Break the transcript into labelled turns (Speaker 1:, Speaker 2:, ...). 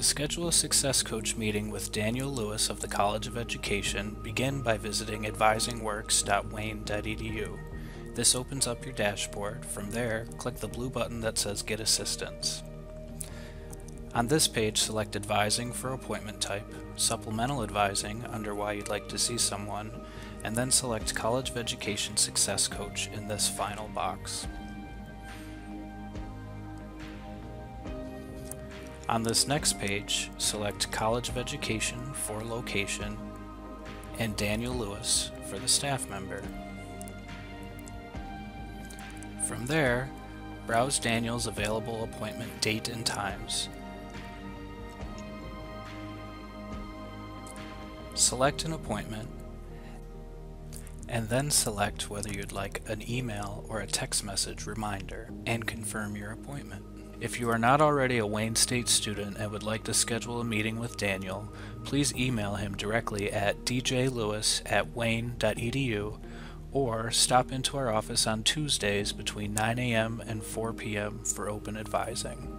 Speaker 1: schedule a Success Coach meeting with Daniel Lewis of the College of Education, begin by visiting advisingworks.wayne.edu. This opens up your dashboard. From there, click the blue button that says Get Assistance. On this page, select Advising for appointment type, Supplemental Advising under why you'd like to see someone, and then select College of Education Success Coach in this final box. On this next page, select College of Education for location and Daniel Lewis for the staff member. From there, browse Daniel's available appointment date and times. Select an appointment, and then select whether you'd like an email or a text message reminder, and confirm your appointment. If you are not already a Wayne State student and would like to schedule a meeting with Daniel, please email him directly at djlewis@wayne.edu or stop into our office on Tuesdays between 9 a.m. and 4 p.m. for open advising.